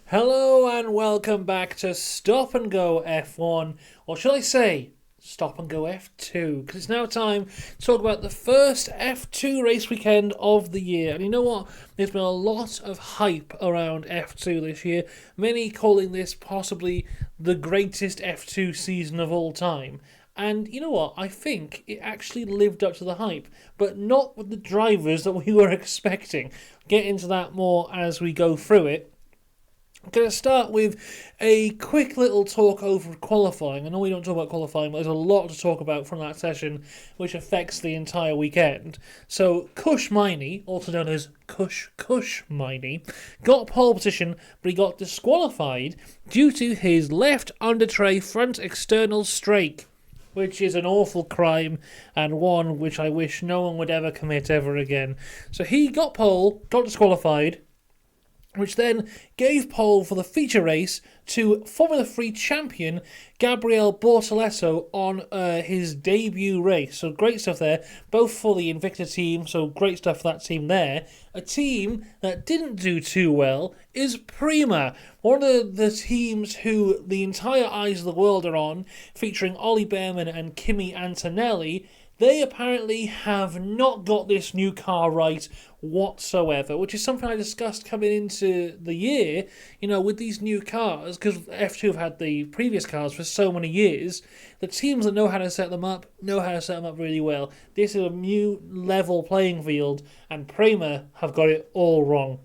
Hello and welcome back to Stop and Go F1, or shall I say, Stop and Go F2, because it's now time to talk about the first F2 race weekend of the year. And you know what? There's been a lot of hype around F2 this year, many calling this possibly the greatest F2 season of all time. And you know what? I think it actually lived up to the hype, but not with the drivers that we were expecting. Get into that more as we go through it. I'm going to start with a quick little talk over qualifying. I know we don't talk about qualifying, but there's a lot to talk about from that session, which affects the entire weekend. So, Cush Miney, also known as Cush Miney, got pole position, but he got disqualified due to his left under tray front external strake, which is an awful crime and one which I wish no one would ever commit ever again. So he got pole, got disqualified, which then gave pole for the feature race to Formula 3 champion Gabriele Bortolesso on his debut race. So great stuff there, both for the Invicta team, so great stuff for that team there. A team that didn't do too well is Prima, one of the teams who the entire eyes of the world are on, featuring Ollie Behrman and Kimi Antonelli. They apparently have not got this new car right whatsoever, which is something I discussed coming into the year, with these new cars, because F2 have had the previous cars for so many years. The teams that know how to set them up know how to set them up really well. This is a new level playing field, and Prima have got it all wrong.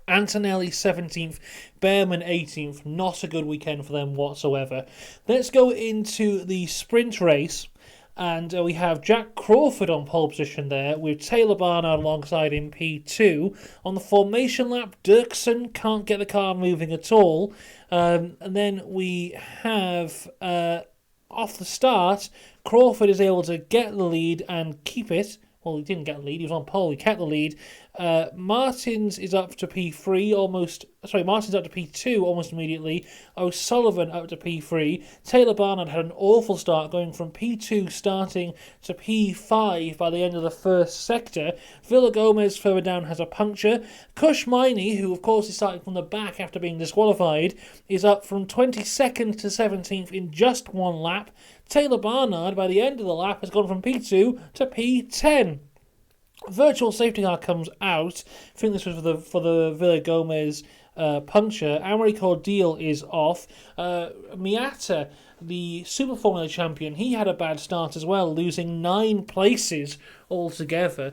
Antonelli 17th, Behrman 18th, not a good weekend for them whatsoever. Let's go into the sprint race. And we have Jack Crawford on pole position there, with Taylor Barnard alongside in P2. On the formation lap, Dirksen can't get the car moving at all. And then we have, off the start, Crawford is able to get the lead and keep it. Well, he didn't get the lead, he was on pole, he kept the lead. Martins is up to P3 Martins up to P2 almost immediately. O'Sullivan up to P3. Taylor Barnard had an awful start, going from P2 starting to P5 by the end of the first sector. Villa Gomez further down has a puncture. Cush Miney, who of course is starting from the back after being disqualified, is up from 22nd to 17th in just one lap. Taylor Barnard, by the end of the lap, has gone from P2 to P10. Virtual safety car comes out. I think this was for the Villa Gomez puncture. Amory Cordial is off. Miata, the Super Formula champion, he had a bad start as well, losing 9 places altogether.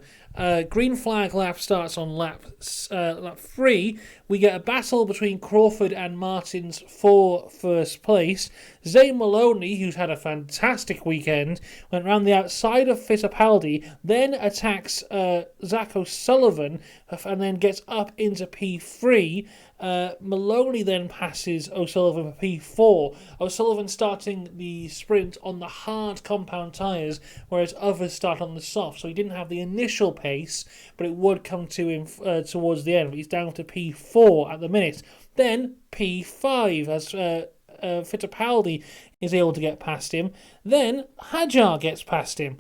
Green flag lap starts on lap 3. We get a battle between Crawford and Martins for first place. Zane Maloney, who's had a fantastic weekend, went round the outside of Fittipaldi, then attacks Zach O'Sullivan, and then gets up into P3. Maloney then passes O'Sullivan for P4. O'Sullivan starting the sprint on the hard compound tyres, whereas others start on the soft. So he didn't have the initial pace, but it would come to him towards the end. He's down to P4 at the minute. Then P5 as Fittipaldi is able to get past him. Then Hadjar gets past him.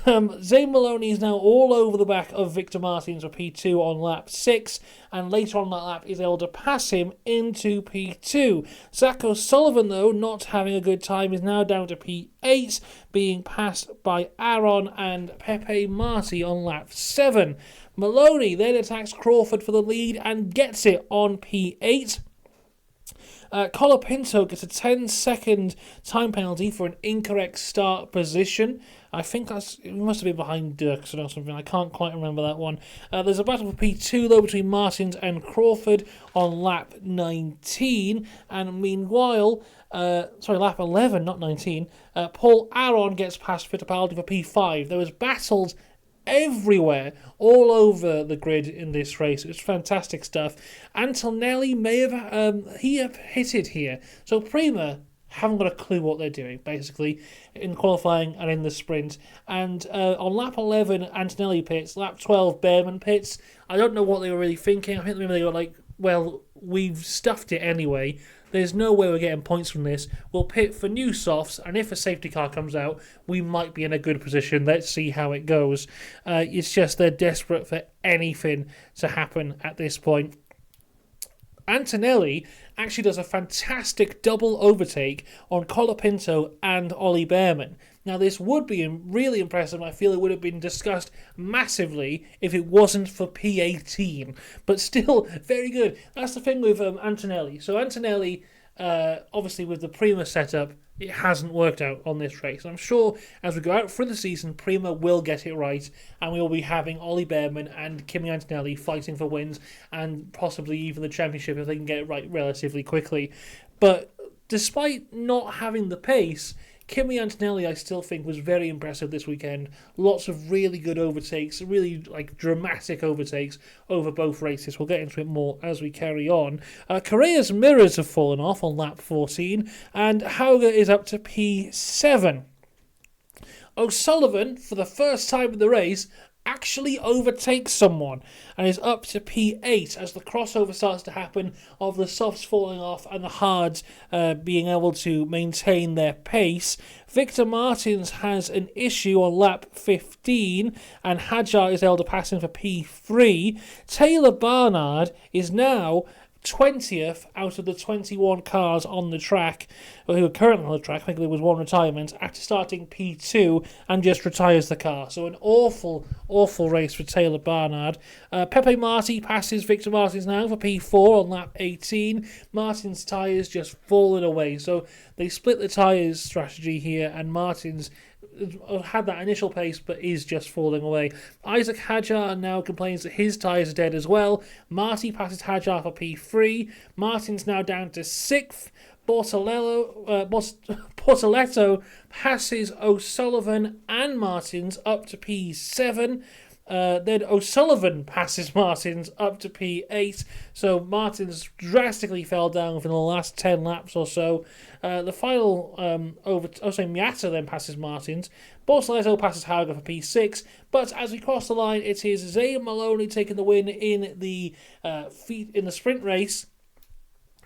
Zane Maloney is now all over the back of Victor Martins for P2 on lap 6, and later on that lap is able to pass him into P2. Zach O'Sullivan, though, not having a good time, is now down to P8, being passed by Aaron and Pepe Marti on lap 7. Maloney then attacks Crawford for the lead and gets it on P8. Colapinto gets a 10-second time penalty for an incorrect start position. I think it must have been behind Dirksen or something. I can't quite remember that one. There's a battle for P2, though, between Martins and Crawford on lap 19. And meanwhile, lap 11, not 19, Paul Aron gets past Fittipaldi for P5. There was battles everywhere, all over the grid in this race. It's fantastic stuff. Antonelli may have hit it here. So Prima haven't got a clue what they're doing, basically, in qualifying and in the sprint. And on lap 11, Antonelli pits. Lap 12, Behrman pits. I don't know what they were really thinking. I think maybe they were like, well, we've stuffed it anyway. There's no way we're getting points from this. We'll pit for new softs, and if a safety car comes out, we might be in a good position. Let's see how it goes. It's just they're desperate for anything to happen at this point. Antonelli actually does a fantastic double overtake on Colapinto and Ollie Behrman. Now, this would be really impressive. I feel it would have been discussed massively if it wasn't for P18. But still, very good. That's the thing with Antonelli. So Antonelli, obviously with the Prima setup, it hasn't worked out on this race. I'm sure as we go out through the season, Prima will get it right, and we will be having Ollie Behrman and Kimi Antonelli fighting for wins, and possibly even the championship if they can get it right relatively quickly. But despite not having the pace, Kimi Antonelli, I still think, was very impressive this weekend. Lots of really good overtakes, really dramatic overtakes over both races. We'll get into it more as we carry on. Correa's mirrors have fallen off on lap 14, and Hauger is up to P7. O'Sullivan, for the first time in the race, actually overtakes someone and is up to P8 as the crossover starts to happen of the softs falling off and the hards being able to maintain their pace. Victor Martins has an issue on lap 15 and Hadjar is able to pass him for P3. Taylor Barnard is now 20th out of the 21 cars on the track, who are currently on the track. I think there was one retirement after starting P2 and just retires the car. So an awful race for Taylor Barnard. Pepe Marti passes Victor Martins now for P4 on lap 18. Martins' tyres just fallen away. So they split the tyres strategy here, and Martins had that initial pace but is just falling away. Isaac Hadjar now complains that his tyres are dead as well. Marti passes Hadjar for P3. Martin's now down to 6th. Bortoletto passes O'Sullivan and Martins up to P7. Then O'Sullivan passes Martins up to P8. So Martins drastically fell down within the last 10 laps or so. The final Miata then passes Martins. Bortoletto passes Hauger for P6. But as we cross the line, it is Zane Maloney taking the win in the sprint race.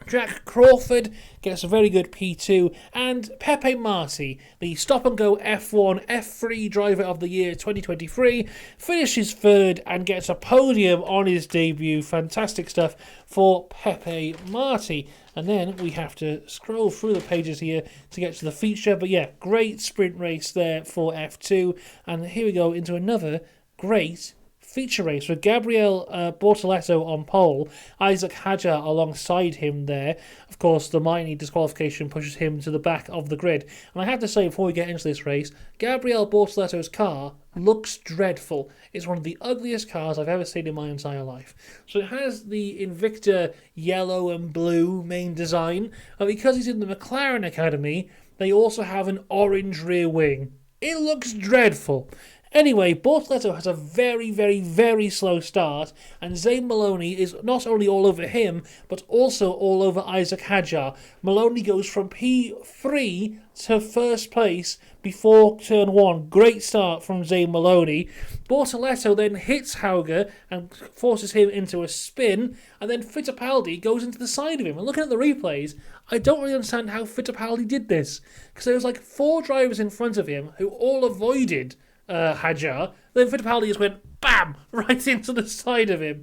Jack Crawford gets a very good P2, and Pepe Marti, the stop-and-go F1 F3 Driver of the Year 2023, finishes third and gets a podium on his debut. Fantastic stuff for Pepe Marti. And then we have to scroll through the pages here to get to the feature. But yeah, great sprint race there for F2. And here we go into another great feature race with Gabriel Bortoletto on pole, Isaac Hadjar alongside him there. Of course, the Mighty disqualification pushes him to the back of the grid. And I have to say, before we get into this race, Gabriel Bortoletto's car looks dreadful. It's one of the ugliest cars I've ever seen in my entire life. So it has the Invicta yellow and blue main design, and because he's in the McLaren Academy, they also have an orange rear wing. It looks dreadful. Anyway, Bortoletto has a very, very, very slow start, and Zane Maloney is not only all over him, but also all over Isaac Hadjar. Maloney goes from P3 to first place before turn 1. Great start from Zane Maloney. Bortoletto then hits Hauger and forces him into a spin, and then Fittipaldi goes into the side of him. And looking at the replays, I don't really understand how Fittipaldi did this, because there was like 4 drivers in front of him who all avoided Hadjar. Then Fittipaldi just went BAM! Right into the side of him.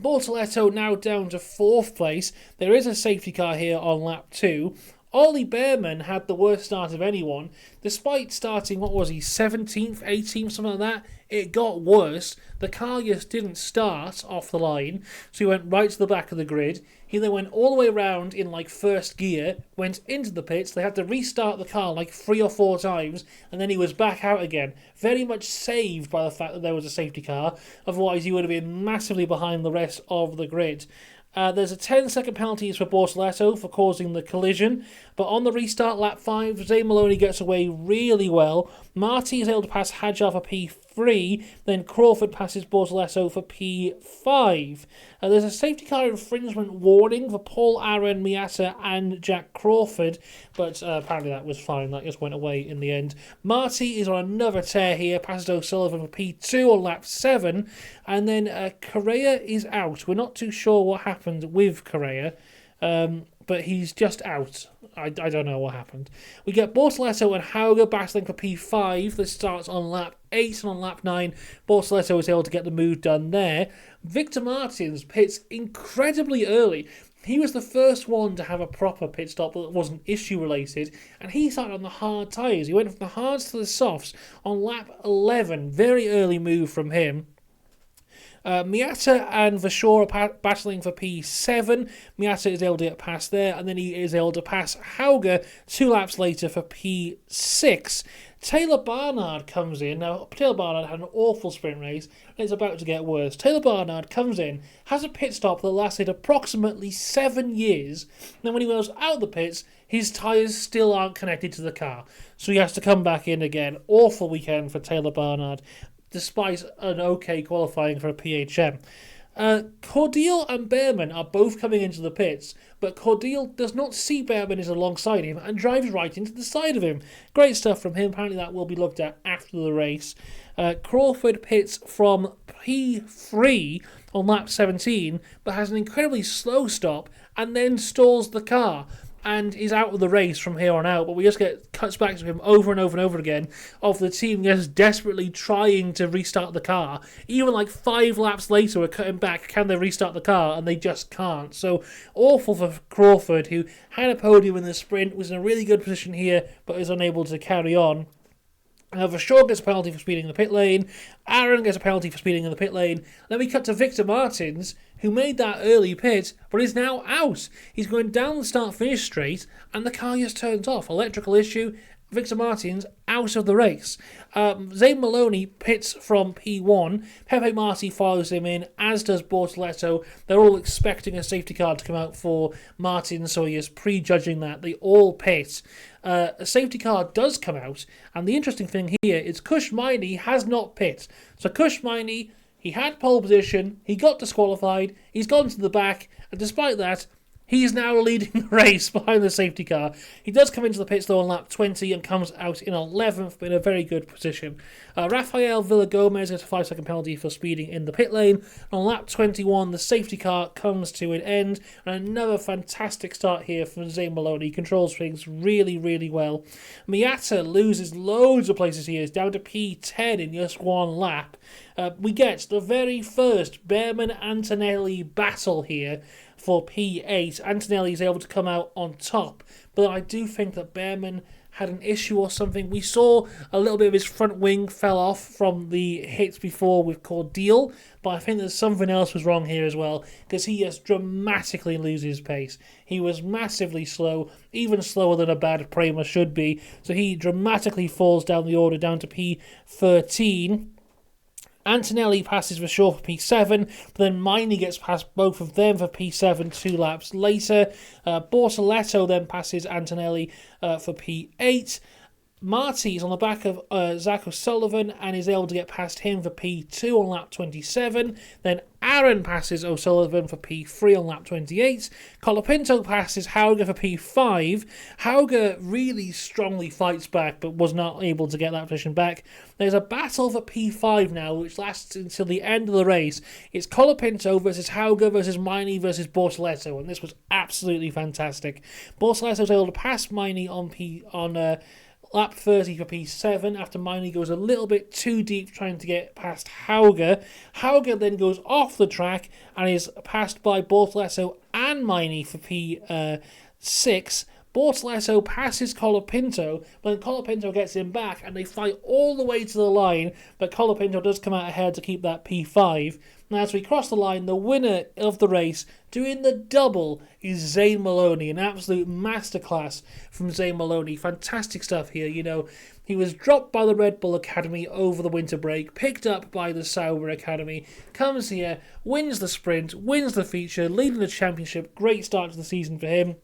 Bortoletto now down to 4th place. There is a safety car here on lap 2. Ollie Behrman had the worst start of anyone. Despite starting, 17th, 18th, something like that, it got worse. The car just didn't start off the line, so he went right to the back of the grid. He then went all the way around in first gear, went into the pits. They had to restart the car 3 or 4 times, and then he was back out again. Very much saved by the fact that there was a safety car. Otherwise, he would have been massively behind the rest of the grid. There's a 10-second penalty for Bortoletto for causing the collision, but on the restart, lap 5, Zane Maloney gets away really well. Marti is able to pass Hadjar for P3, then Crawford passes Bortoletto for P5. There's a safety car infringement warning for Paul Aaron, Miata, and Jack Crawford, but apparently that was fine. That just went away in the end. Marti is on another tear here, passes O'Sullivan for P2 on lap 7, and then Correa is out. We're not too sure what happened with Correa. but he's just out. I don't know what happened. We get Bortoleto and Hauger battling for P5. This starts on lap 8, and on lap 9, Bortoleto was able to get the move done there. Victor Martins pits incredibly early. He was the first one to have a proper pit stop that wasn't issue related, and he started on the hard tyres. He went from the hards to the softs on lap 11. Very early move from him. Miata and Vashor are battling for P7. Miata is able to get past there, and then he is able to pass Hauger 2 laps later for P6. Taylor Barnard comes in. Now, Taylor Barnard had an awful sprint race, and it's about to get worse. Taylor Barnard comes in, has a pit stop that lasted approximately 7 years. Then when he goes out of the pits, his tyres still aren't connected to the car. So he has to come back in again. Awful weekend for Taylor Barnard, despite an okay qualifying for a PHM. Cordial and Behrman are both coming into the pits, but Cordial does not see Behrman is alongside him and drives right into the side of him. Great stuff from him. Apparently that will be looked at after the race. Crawford pits from P3 on lap 17, but has an incredibly slow stop and then stalls the car and is out of the race from here on out. But we just get cuts back to him over and over and over again of the team just desperately trying to restart the car. Even like 5 laps later, we're cutting back, can they restart the car? And they just can't. So awful for Crawford, who had a podium in the sprint, was in a really good position here, but is unable to carry on. Vashor gets a penalty for speeding in the pit lane. Aaron gets a penalty for speeding in the pit lane. Then we cut to Victor Martins, who made that early pit, but is now out. He's going down the start-finish straight, and the car just turns off. Electrical issue. Victor Martins out of the race. Zane Maloney pits from P1. Pepe Marti follows him in, as does Bortoleto. They're all expecting a safety car to come out for Martins, so he is prejudging that. They all pit. A safety car does come out, and the interesting thing here is Kush Miney has not pit. So Kush Miney, he had pole position, he got disqualified, he's gone to the back, and despite that, he's now leading the race behind the safety car. He does come into the pits though on lap 20 and comes out in 11th, but in a very good position. Rafael Villagomez gets a 5-second penalty for speeding in the pit lane. On lap 21, the safety car comes to an end, and another fantastic start here from Zane Maloney. He controls things really, really well. Miata loses loads of places here. He's down to P10 in just one lap. We get the very first Behrman-Antonelli battle here for P8. Antonelli is able to come out on top, but I do think that Behrman had an issue or something. We saw a little bit of his front wing fell off from the hits before with Cordial, but I think that something else was wrong here as well, because he just dramatically loses pace. He was massively slow, even slower than a bad Prema should be, so he dramatically falls down the order down to P13. Antonelli passes Vashor for P7, but then Miney gets past both of them for P7 2 laps later. Bortoleto then passes Antonelli for P8. Marti is on the back of Zach O'Sullivan and is able to get past him for P2 on lap 27. Then Aaron passes O'Sullivan for P3 on lap 28. Colapinto passes Hauger for P5. Hauger really strongly fights back but was not able to get that position back. There's a battle for P5 now which lasts until the end of the race. It's Colapinto versus Hauger versus Miney versus Bortoleto, and this was absolutely fantastic. Bortoleto was able to pass Miney on lap 30 for P7 after Miney goes a little bit too deep trying to get past Hauger. Hauger then goes off the track and is passed by Bortoleto and Miney for P6. Bortoleto passes Colapinto, but then Colapinto gets him back and they fight all the way to the line, but Colapinto does come out ahead to keep that P5. Now as we cross the line, the winner of the race, doing the double, is Zane Maloney. An absolute masterclass from Zane Maloney. Fantastic stuff here, you know. He was dropped by the Red Bull Academy over the winter break, picked up by the Sauber Academy, comes here, wins the sprint, wins the feature, leading the championship. Great start to the season for him.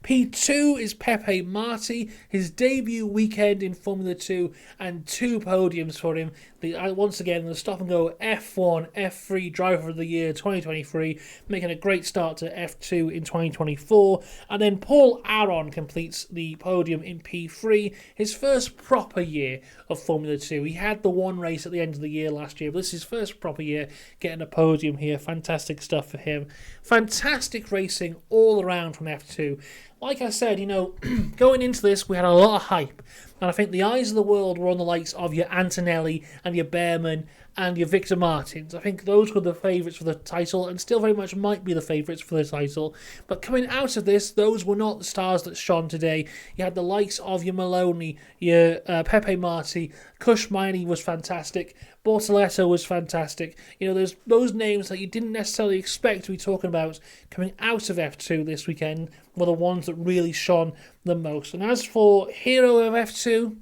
P2 is Pepe Marti, his debut weekend in Formula 2, and 2 podiums for him. Once again, the Stop and Go F1 F3 Driver of the Year 2023, making a great start to F2 in 2024. And then Paul Aron completes the podium in P3, his first proper year of Formula 2. He had the one race at the end of the year last year, but this is his first proper year getting a podium here. Fantastic stuff for him. Fantastic racing all around from F2. Like I said, going into this, we had a lot of hype. And I think the eyes of the world were on the likes of your Antonelli and your Behrman and your Victor Martins. I think those were the favourites for the title and still very much might be the favourites for the title. But coming out of this, those were not the stars that shone today. You had the likes of your Maloney, your Pepe Marti, Kush Miney was fantastic, Bortoletto was fantastic. There's those names that you didn't necessarily expect to be talking about coming out of F2 this weekend were the ones that really shone the most. And as for Hero of F2,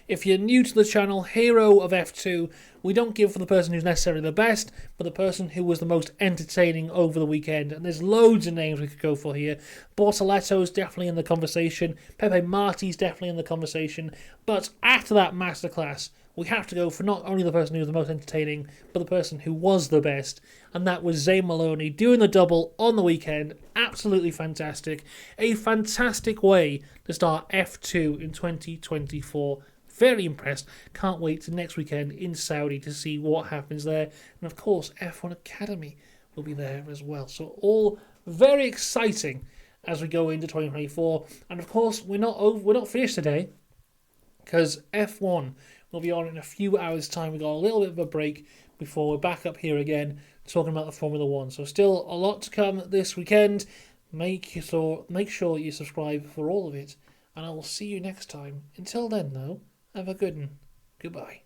if you're new to the channel, Hero of F2, we don't give for the person who's necessarily the best, but the person who was the most entertaining over the weekend. And there's loads of names we could go for here. Bortoletto's definitely in the conversation. Pepe Marti's definitely in the conversation. But after that masterclass, we have to go for not only the person who was the most entertaining, but the person who was the best. And that was Zane Maloney doing the double on the weekend. Absolutely fantastic. A fantastic way to start F2 in 2024. Very impressed. Can't wait to next weekend in Saudi to see what happens there. And of course, F1 Academy will be there as well. So all very exciting as we go into 2024. And of course, we're not finished today, because F1 will be on in a few hours' time. We've got a little bit of a break before we're back up here again talking about the Formula 1. So still a lot to come this weekend. Make sure you subscribe for all of it. And I will see you next time. Until then, though, have a good one. Goodbye.